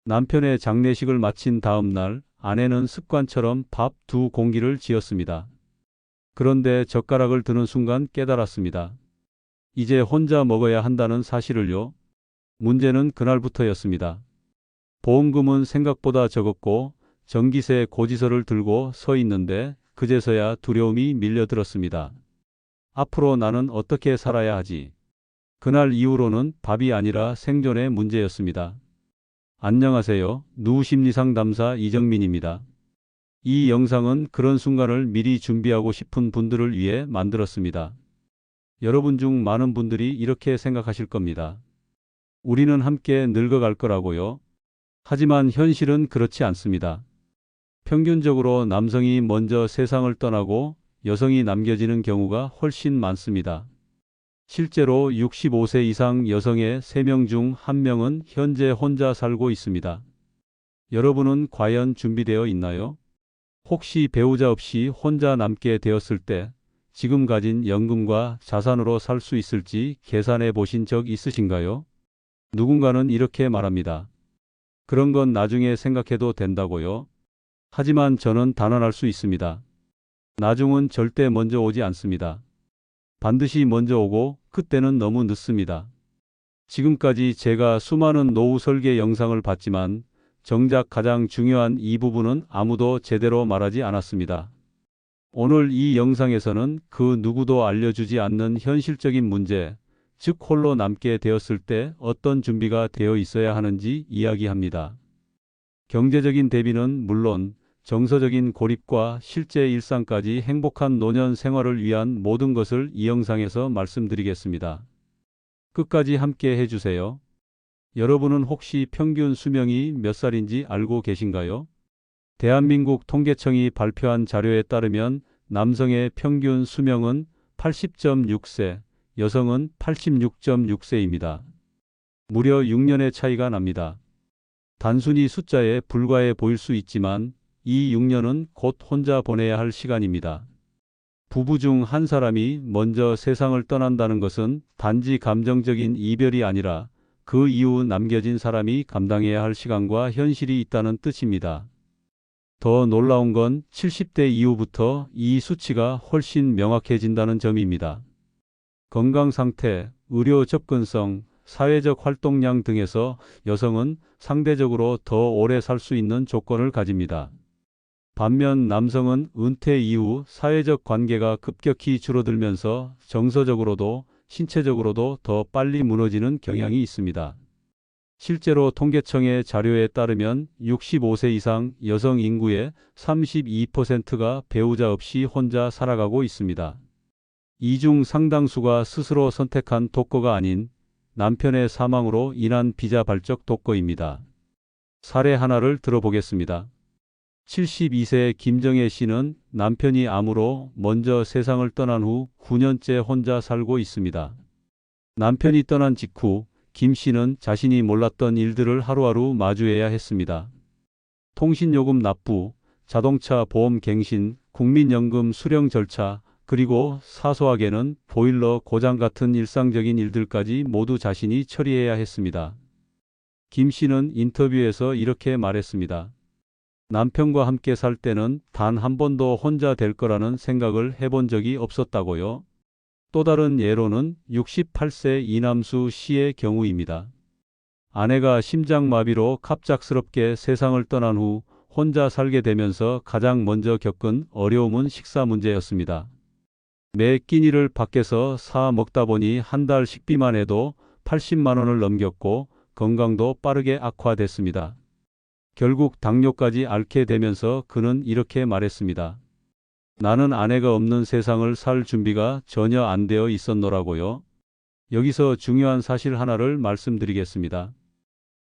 남편의 장례식을 마친 다음 날 아내는 습관처럼 밥 두 공기를 지었습니다. 그런데 젓가락을 드는 순간 깨달았습니다. 이제 혼자 먹어야 한다는 사실을요. 문제는 그날부터였습니다. 보험금은 생각보다 적었고 전기세 고지서를 들고 서 있는데 그제서야 두려움이 밀려들었습니다. 앞으로 나는 어떻게 살아야 하지? 그날 이후로는 밥이 아니라 생존의 문제였습니다. 안녕하세요. 누심리상담사 이정민입니다. 이 영상은 그런 순간을 미리 준비하고 싶은 분들을 위해 만들었습니다. 여러분 중 많은 분들이 이렇게 생각하실 겁니다. 우리는 함께 늙어갈 거라고요. 하지만 현실은 그렇지 않습니다. 평균적으로 남성이 먼저 세상을 떠나고 여성이 남겨지는 경우가 훨씬 많습니다. 실제로 65세 이상 여성의 3명 중 1명은 현재 혼자 살고 있습니다. 여러분은 과연 준비되어 있나요? 혹시 배우자 없이 혼자 남게 되었을 때 지금 가진 연금과 자산으로 살 수 있을지 계산해 보신 적 있으신가요? 누군가는 이렇게 말합니다. 그런 건 나중에 생각해도 된다고요. 하지만 저는 단언할 수 있습니다. 나중은 절대 먼저 오지 않습니다. 반드시 먼저 오고 그때는 너무 늦습니다. 지금까지 제가 수많은 노후 설계 영상을 봤지만 정작 가장 중요한 이 부분은 아무도 제대로 말하지 않았습니다. 오늘 이 영상에서는 그 누구도 알려주지 않는 현실적인 문제, 즉 홀로 남게 되었을 때 어떤 준비가 되어 있어야 하는지 이야기합니다. 경제적인 대비는 물론 정서적인 고립과 실제 일상까지 행복한 노년 생활을 위한 모든 것을 이 영상에서 말씀드리겠습니다. 끝까지 함께 해주세요. 여러분은 혹시 평균 수명이 몇 살인지 알고 계신가요? 대한민국 통계청이 발표한 자료에 따르면 남성의 평균 수명은 80.6세, 여성은 86.6세입니다. 무려 6년의 차이가 납니다. 단순히 숫자에 불과해 보일 수 있지만 이 6년은 곧 혼자 보내야 할 시간입니다. 부부 중 한 사람이 먼저 세상을 떠난다는 것은 단지 감정적인 이별이 아니라 그 이후 남겨진 사람이 감당해야 할 시간과 현실이 있다는 뜻입니다. 더 놀라운 건 70대 이후부터 이 수치가 훨씬 명확해진다는 점입니다. 건강 상태, 의료 접근성, 사회적 활동량 등에서 여성은 상대적으로 더 오래 살 수 있는 조건을 가집니다. 반면 남성은 은퇴 이후 사회적 관계가 급격히 줄어들면서 정서적으로도 신체적으로도 더 빨리 무너지는 경향이 있습니다. 실제로 통계청의 자료에 따르면 65세 이상 여성 인구의 32%가 배우자 없이 혼자 살아가고 있습니다. 이 중 상당수가 스스로 선택한 독거가 아닌 남편의 사망으로 인한 비자발적 독거입니다. 사례 하나를 들어보겠습니다. 72세 김정혜 씨는 남편이 암으로 먼저 세상을 떠난 후 9년째 혼자 살고 있습니다. 남편이 떠난 직후 김 씨는 자신이 몰랐던 일들을 하루하루 마주해야 했습니다. 통신요금 납부, 자동차 보험 갱신, 국민연금 수령 절차, 그리고 사소하게는 보일러 고장 같은 일상적인 일들까지 모두 자신이 처리해야 했습니다. 김 씨는 인터뷰에서 이렇게 말했습니다. 남편과 함께 살 때는 단 한 번도 혼자 될 거라는 생각을 해본 적이 없었다고요. 또 다른 예로는 68세 이남수 씨의 경우입니다. 아내가 심장마비로 갑작스럽게 세상을 떠난 후 혼자 살게 되면서 가장 먼저 겪은 어려움은 식사 문제였습니다. 매 끼니를 밖에서 사 먹다 보니 한 달 식비만 해도 80만 원을 넘겼고 건강도 빠르게 악화됐습니다. 결국 당뇨까지 앓게 되면서 그는 이렇게 말했습니다. 나는 아내가 없는 세상을 살 준비가 전혀 안 되어 있었노라고요. 여기서 중요한 사실 하나를 말씀드리겠습니다.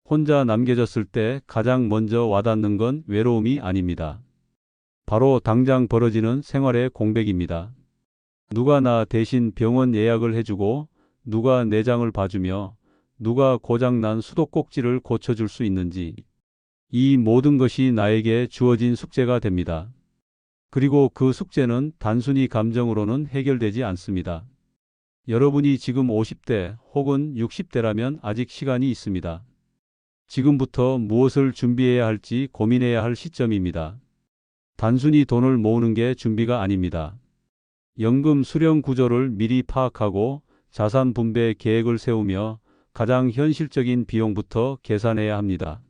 혼자 남겨졌을 때 가장 먼저 와닿는 건 외로움이 아닙니다. 바로 당장 벌어지는 생활의 공백입니다. 누가 나 대신 병원 예약을 해주고 누가 내장을 봐주며 누가 고장난 수도꼭지를 고쳐줄 수 있는지 이 모든 것이 나에게 주어진 숙제가 됩니다. 그리고 그 숙제는 단순히 감정으로는 해결되지 않습니다. 여러분이 지금 50대 혹은 60대라면 아직 시간이 있습니다. 지금부터 무엇을 준비해야 할지 고민해야 할 시점입니다. 단순히 돈을 모으는 게 준비가 아닙니다. 연금 수령 구조를 미리 파악하고 자산 분배 계획을 세우며 가장 현실적인 비용부터 계산해야 합니다.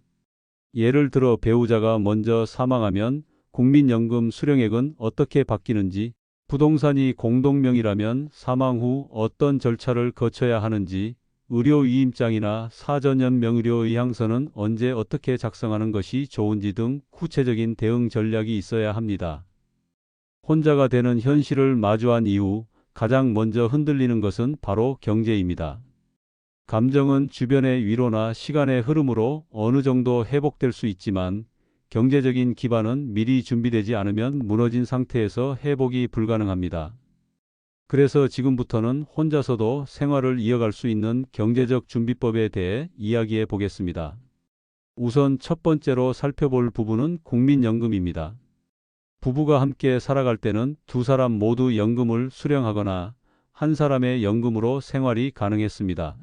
예를 들어 배우자가 먼저 사망하면 국민연금 수령액은 어떻게 바뀌는지, 부동산이 공동명의라면 사망 후 어떤 절차를 거쳐야 하는지, 의료위임장이나 사전연 명의료의향서는 언제 어떻게 작성하는 것이 좋은지 등 구체적인 대응 전략이 있어야 합니다. 혼자가 되는 현실을 마주한 이후 가장 먼저 흔들리는 것은 바로 경제입니다. 감정은 주변의 위로나 시간의 흐름으로 어느 정도 회복될 수 있지만 경제적인 기반은 미리 준비되지 않으면 무너진 상태에서 회복이 불가능합니다. 그래서 지금부터는 혼자서도 생활을 이어갈 수 있는 경제적 준비법에 대해 이야기해 보겠습니다. 우선 첫 번째로 살펴볼 부분은 국민연금입니다. 부부가 함께 살아갈 때는 두 사람 모두 연금을 수령하거나 한 사람의 연금으로 생활이 가능했습니다.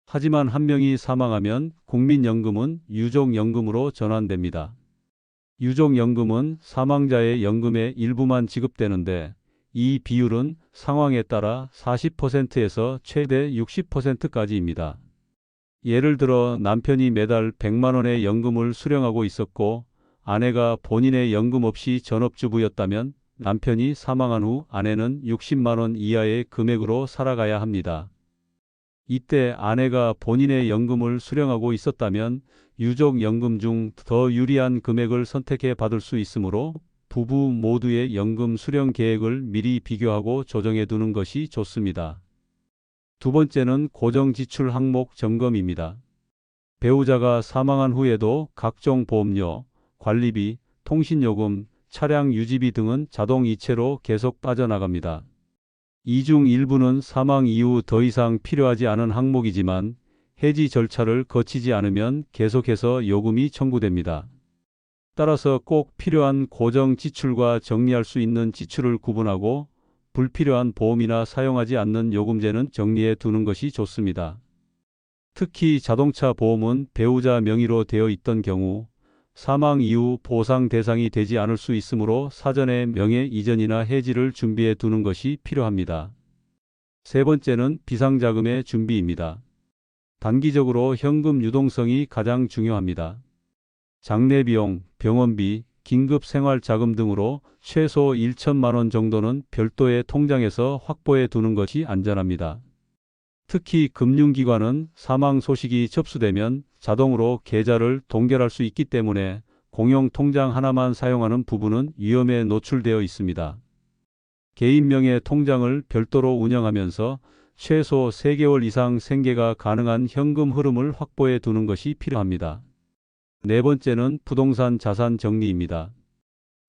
하지만 한 명이 사망하면 국민연금은 유족연금으로 전환됩니다. 유족연금은 사망자의 연금의 일부만 지급되는데 이 비율은 상황에 따라 40%에서 최대 60%까지입니다. 예를 들어 남편이 매달 100만 원의 연금을 수령하고 있었고 아내가 본인의 연금 없이 전업주부였다면 남편이 사망한 후 아내는 60만 원 이하의 금액으로 살아가야 합니다. 이때 아내가 본인의 연금을 수령하고 있었다면 유족연금 중 더 유리한 금액을 선택해 받을 수 있으므로 부부 모두의 연금 수령 계획을 미리 비교하고 조정해 두는 것이 좋습니다. 두 번째는 고정지출 항목 점검입니다. 배우자가 사망한 후에도 각종 보험료, 관리비, 통신요금, 차량 유지비 등은 자동 이체로 계속 빠져나갑니다. 이 중 일부는 사망 이후 더 이상 필요하지 않은 항목이지만 해지 절차를 거치지 않으면 계속해서 요금이 청구됩니다. 따라서 꼭 필요한 고정 지출과 정리할 수 있는 지출을 구분하고 불필요한 보험이나 사용하지 않는 요금제는 정리해 두는 것이 좋습니다. 특히 자동차 보험은 배우자 명의로 되어 있던 경우 사망 이후 보상 대상이 되지 않을 수 있으므로 사전에 명예 이전이나 해지를 준비해 두는 것이 필요합니다. 세 번째는 비상자금의 준비입니다. 단기적으로 현금 유동성이 가장 중요합니다. 장례비용, 병원비, 긴급생활자금 등으로 최소 1천만 원 정도는 별도의 통장에서 확보해 두는 것이 안전합니다. 특히 금융기관은 사망 소식이 접수되면 자동으로 계좌를 동결할 수 있기 때문에 공용 통장 하나만 사용하는 부분은 위험에 노출되어 있습니다. 개인명의 통장을 별도로 운영하면서 최소 3개월 이상 생계가 가능한 현금 흐름을 확보해 두는 것이 필요합니다. 네 번째는 부동산 자산 정리입니다.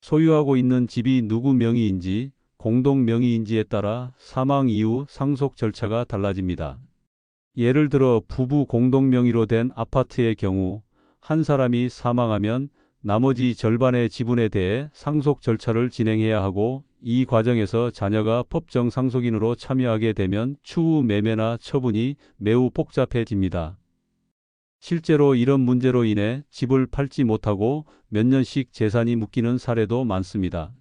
소유하고 있는 집이 누구 명의인지, 공동 명의인지에 따라 사망 이후 상속 절차가 달라집니다. 예를 들어 부부 공동 명의로 된 아파트의 경우 한 사람이 사망하면 나머지 절반의 지분에 대해 상속 절차를 진행해야 하고 이 과정에서 자녀가 법정 상속인으로 참여하게 되면 추후 매매나 처분이 매우 복잡해집니다. 실제로 이런 문제로 인해 집을 팔지 못하고 몇 년씩 재산이 묶이는 사례도 많습니다.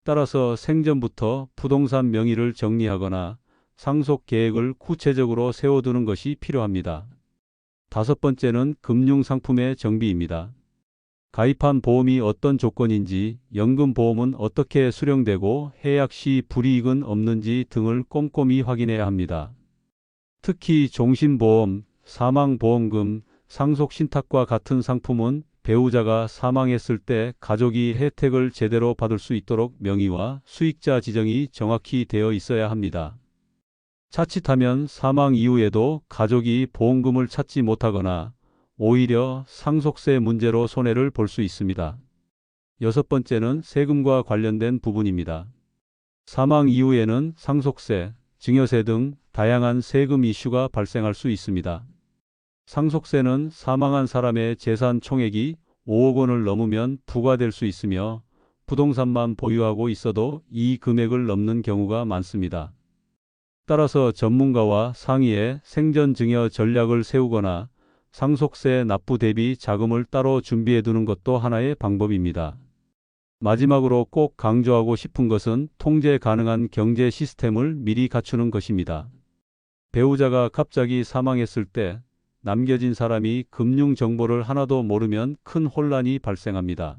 따라서 생전부터 부동산 명의를 정리하거나 상속 계획을 구체적으로 세워두는 것이 필요합니다. 다섯 번째는 금융상품의 정비입니다. 가입한 보험이 어떤 조건인지, 연금보험은 어떻게 수령되고 해약 시 불이익은 없는지 등을 꼼꼼히 확인해야 합니다. 특히 종신보험, 사망보험금, 상속신탁과 같은 상품은 배우자가 사망했을 때 가족이 혜택을 제대로 받을 수 있도록 명의와 수익자 지정이 정확히 되어 있어야 합니다. 자칫하면 사망 이후에도 가족이 보험금을 찾지 못하거나 오히려 상속세 문제로 손해를 볼 수 있습니다. 여섯 번째는 세금과 관련된 부분입니다. 사망 이후에는 상속세, 증여세 등 다양한 세금 이슈가 발생할 수 있습니다. 상속세는 사망한 사람의 재산 총액이 5억 원을 넘으면 부과될 수 있으며 부동산만 보유하고 있어도 이 금액을 넘는 경우가 많습니다. 따라서 전문가와 상의해 생전 증여 전략을 세우거나 상속세 납부 대비 자금을 따로 준비해 두는 것도 하나의 방법입니다. 마지막으로 꼭 강조하고 싶은 것은 통제 가능한 경제 시스템을 미리 갖추는 것입니다. 배우자가 갑자기 사망했을 때 남겨진 사람이 금융 정보를 하나도 모르면 큰 혼란이 발생합니다.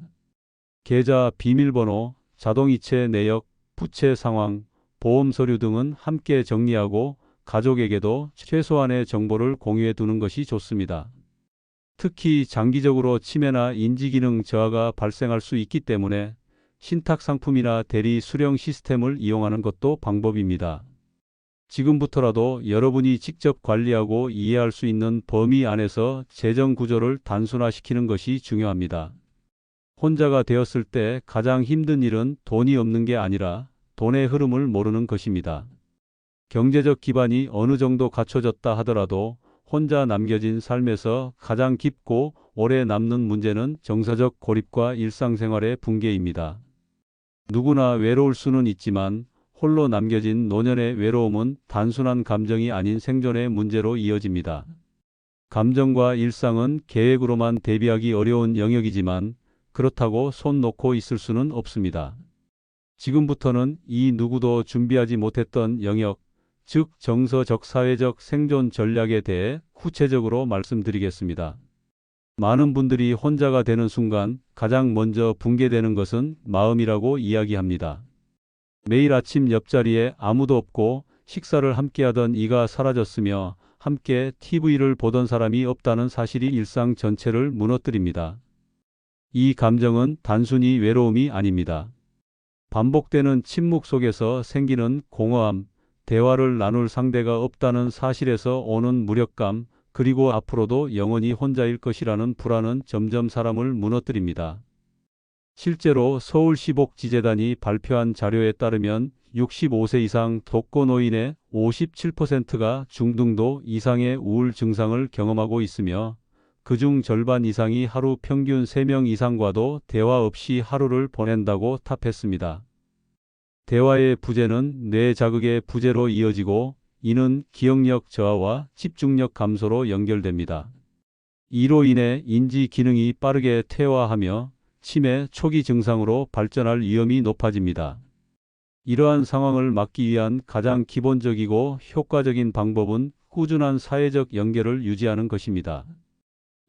계좌 비밀번호, 자동이체 내역, 부채 상황, 보험 서류 등은 함께 정리하고 가족에게도 최소한의 정보를 공유해 두는 것이 좋습니다. 특히 장기적으로 치매나 인지기능 저하가 발생할 수 있기 때문에 신탁 상품이나 대리 수령 시스템을 이용하는 것도 방법입니다. 지금부터라도 여러분이 직접 관리하고 이해할 수 있는 범위 안에서 재정 구조를 단순화시키는 것이 중요합니다. 혼자가 되었을 때 가장 힘든 일은 돈이 없는 게 아니라 돈의 흐름을 모르는 것입니다. 경제적 기반이 어느 정도 갖춰졌다 하더라도 혼자 남겨진 삶에서 가장 깊고 오래 남는 문제는 정서적 고립과 일상생활의 붕괴입니다. 누구나 외로울 수는 있지만 홀로 남겨진 노년의 외로움은 단순한 감정이 아닌 생존의 문제로 이어집니다. 감정과 일상은 계획으로만 대비하기 어려운 영역이지만 그렇다고 손 놓고 있을 수는 없습니다. 지금부터는 이 누구도 준비하지 못했던 영역, 즉 정서적 사회적 생존 전략에 대해 구체적으로 말씀드리겠습니다. 많은 분들이 혼자가 되는 순간 가장 먼저 붕괴되는 것은 마음이라고 이야기합니다. 매일 아침 옆자리에 아무도 없고 식사를 함께하던 이가 사라졌으며 함께 TV를 보던 사람이 없다는 사실이 일상 전체를 무너뜨립니다. 이 감정은 단순히 외로움이 아닙니다. 반복되는 침묵 속에서 생기는 공허함, 대화를 나눌 상대가 없다는 사실에서 오는 무력감, 그리고 앞으로도 영원히 혼자일 것이라는 불안은 점점 사람을 무너뜨립니다. 실제로 서울시복지재단이 발표한 자료에 따르면 65세 이상 독거노인의 57%가 중등도 이상의 우울 증상을 경험하고 있으며 그중 절반 이상이 하루 평균 3명 이상과도 대화 없이 하루를 보낸다고 답했습니다. 대화의 부재는 뇌 자극의 부재로 이어지고 이는 기억력 저하와 집중력 감소로 연결됩니다. 이로 인해 인지 기능이 빠르게 퇴화하며 치매 초기 증상으로 발전할 위험이 높아집니다. 이러한 상황을 막기 위한 가장 기본적이고 효과적인 방법은 꾸준한 사회적 연결을 유지하는 것입니다.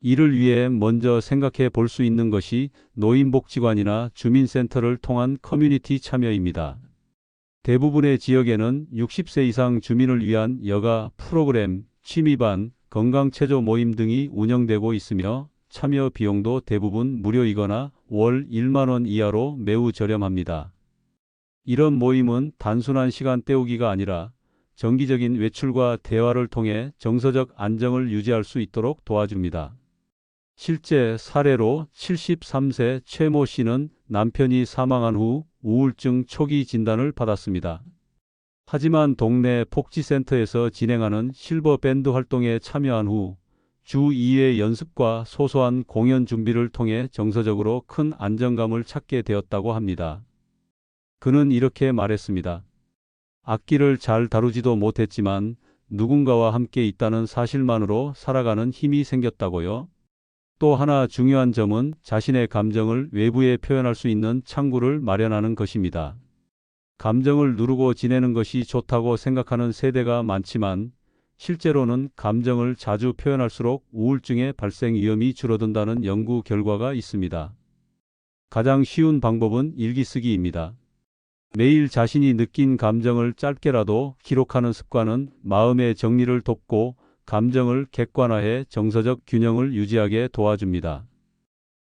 이를 위해 먼저 생각해 볼 수 있는 것이 노인복지관이나 주민센터를 통한 커뮤니티 참여입니다. 대부분의 지역에는 60세 이상 주민을 위한 여가 프로그램, 취미반, 건강체조 모임 등이 운영되고 있으며 참여 비용도 대부분 무료이거나 월 1만 원 이하로 매우 저렴합니다. 이런 모임은 단순한 시간 때우기가 아니라 정기적인 외출과 대화를 통해 정서적 안정을 유지할 수 있도록 도와줍니다. 실제 사례로 73세 최모 씨는 남편이 사망한 후 우울증 초기 진단을 받았습니다. 하지만 동네 복지센터에서 진행하는 실버 밴드 활동에 참여한 후 주 2회 연습과 소소한 공연 준비를 통해 정서적으로 큰 안정감을 찾게 되었다고 합니다. 그는 이렇게 말했습니다. 악기를 잘 다루지도 못했지만 누군가와 함께 있다는 사실만으로 살아가는 힘이 생겼다고요. 또 하나 중요한 점은 자신의 감정을 외부에 표현할 수 있는 창구를 마련하는 것입니다. 감정을 누르고 지내는 것이 좋다고 생각하는 세대가 많지만 실제로는 감정을 자주 표현할수록 우울증의 발생 위험이 줄어든다는 연구 결과가 있습니다. 가장 쉬운 방법은 일기 쓰기입니다. 매일 자신이 느낀 감정을 짧게라도 기록하는 습관은 마음의 정리를 돕고 감정을 객관화해 정서적 균형을 유지하게 도와줍니다.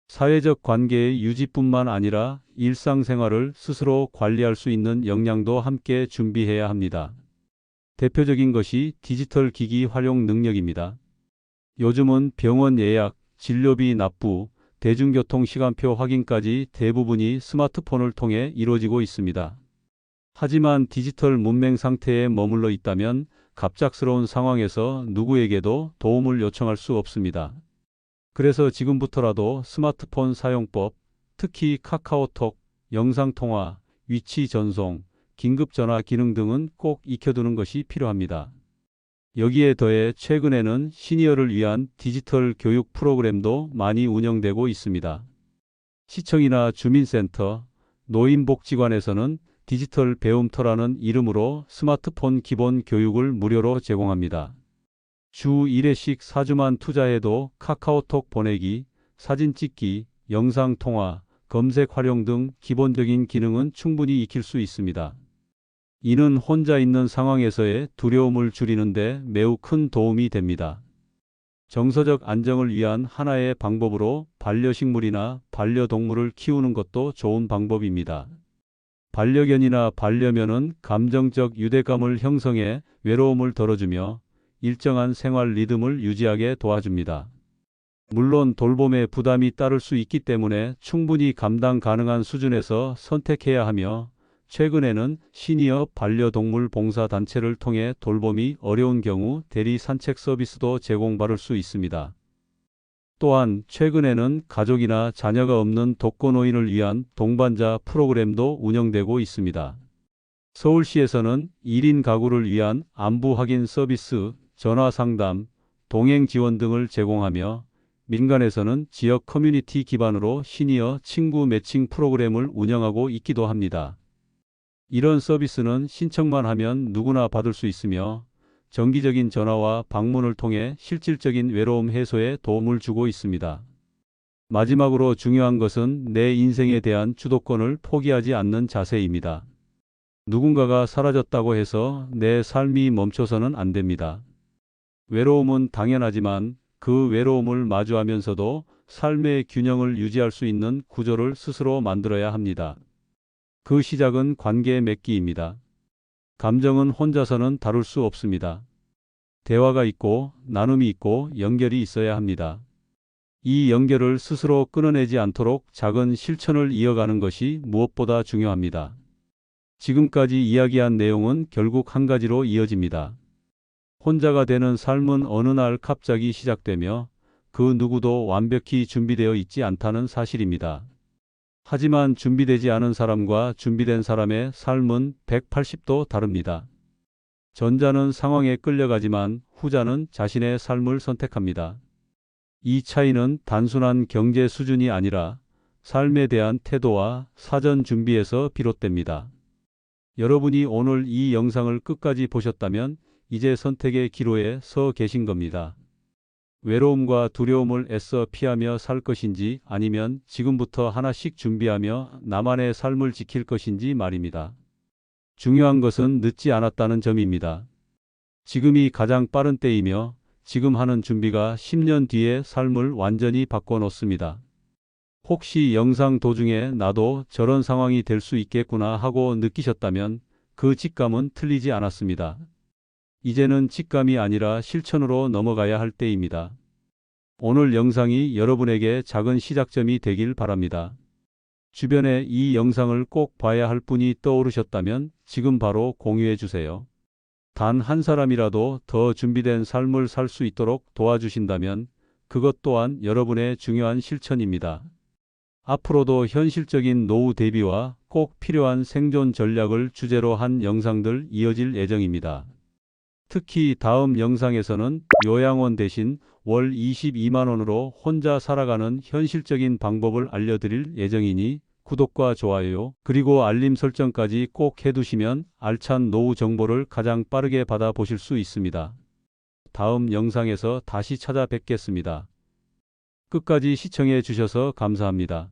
사회적 관계의 유지뿐만 아니라 일상생활을 스스로 관리할 수 있는 역량도 함께 준비해야 합니다. 대표적인 것이 디지털 기기 활용 능력입니다. 요즘은 병원 예약, 진료비 납부, 대중교통 시간표 확인까지 대부분이 스마트폰을 통해 이루어지고 있습니다. 하지만 디지털 문맹 상태에 머물러 있다면 갑작스러운 상황에서 누구에게도 도움을 요청할 수 없습니다. 그래서 지금부터라도 스마트폰 사용법, 특히 카카오톡, 영상통화, 위치 전송, 긴급전화 기능 등은 꼭 익혀두는 것이 필요합니다. 여기에 더해 최근에는 시니어를 위한 디지털 교육 프로그램도 많이 운영되고 있습니다. 시청이나 주민센터, 노인복지관에서는 디지털 배움터라는 이름으로 스마트폰 기본 교육을 무료로 제공합니다. 주 1회씩 4주만 투자해도 카카오톡 보내기, 사진 찍기, 영상 통화, 검색 활용 등 기본적인 기능은 충분히 익힐 수 있습니다. 이는 혼자 있는 상황에서의 두려움을 줄이는 데 매우 큰 도움이 됩니다. 정서적 안정을 위한 하나의 방법으로 반려식물이나 반려동물을 키우는 것도 좋은 방법입니다. 반려견이나 반려묘는 감정적 유대감을 형성해 외로움을 덜어주며 일정한 생활 리듬을 유지하게 도와줍니다. 물론 돌봄에 부담이 따를 수 있기 때문에 충분히 감당 가능한 수준에서 선택해야 하며, 최근에는 시니어 반려동물 봉사단체를 통해 돌봄이 어려운 경우 대리 산책 서비스도 제공받을 수 있습니다. 또한 최근에는 가족이나 자녀가 없는 독거노인을 위한 동반자 프로그램도 운영되고 있습니다. 서울시에서는 1인 가구를 위한 안부 확인 서비스, 전화 상담, 동행 지원 등을 제공하며, 민간에서는 지역 커뮤니티 기반으로 시니어 친구 매칭 프로그램을 운영하고 있기도 합니다. 이런 서비스는 신청만 하면 누구나 받을 수 있으며, 정기적인 전화와 방문을 통해 실질적인 외로움 해소에 도움을 주고 있습니다. 마지막으로 중요한 것은 내 인생에 대한 주도권을 포기하지 않는 자세입니다. 누군가가 사라졌다고 해서 내 삶이 멈춰서는 안 됩니다. 외로움은 당연하지만 그 외로움을 마주하면서도 삶의 균형을 유지할 수 있는 구조를 스스로 만들어야 합니다. 그 시작은 관계 맺기입니다. 감정은 혼자서는 다룰 수 없습니다. 대화가 있고 나눔이 있고 연결이 있어야 합니다. 이 연결을 스스로 끊어내지 않도록 작은 실천을 이어가는 것이 무엇보다 중요합니다. 지금까지 이야기한 내용은 결국 한 가지로 이어집니다. 혼자가 되는 삶은 어느 날 갑자기 시작되며 그 누구도 완벽히 준비되어 있지 않다는 사실입니다. 하지만 준비되지 않은 사람과 준비된 사람의 삶은 180도 다릅니다. 전자는 상황에 끌려가지만 후자는 자신의 삶을 선택합니다. 이 차이는 단순한 경제 수준이 아니라 삶에 대한 태도와 사전 준비에서 비롯됩니다. 여러분이 오늘 이 영상을 끝까지 보셨다면 이제 선택의 기로에 서 계신 겁니다. 외로움과 두려움을 애써 피하며 살 것인지 아니면 지금부터 하나씩 준비하며 나만의 삶을 지킬 것인지 말입니다. 중요한 것은 늦지 않았다는 점입니다. 지금이 가장 빠른 때이며 지금 하는 준비가 10년 뒤의 삶을 완전히 바꿔놓습니다. 혹시 영상 도중에 나도 저런 상황이 될 수 있겠구나 하고 느끼셨다면 그 직감은 틀리지 않았습니다. 이제는 직감이 아니라 실천으로 넘어가야 할 때입니다. 오늘 영상이 여러분에게 작은 시작점이 되길 바랍니다. 주변에 이 영상을 꼭 봐야 할 분이 떠오르셨다면 지금 바로 공유해 주세요. 단 한 사람이라도 더 준비된 삶을 살 수 있도록 도와주신다면 그것 또한 여러분의 중요한 실천입니다. 앞으로도 현실적인 노후 대비와 꼭 필요한 생존 전략을 주제로 한 영상들 이어질 예정입니다. 특히 다음 영상에서는 요양원 대신 월 22만 원으로 혼자 살아가는 현실적인 방법을 알려드릴 예정이니 구독과 좋아요 그리고 알림 설정까지 꼭 해두시면 알찬 노후 정보를 가장 빠르게 받아보실 수 있습니다. 다음 영상에서 다시 찾아뵙겠습니다. 끝까지 시청해 주셔서 감사합니다.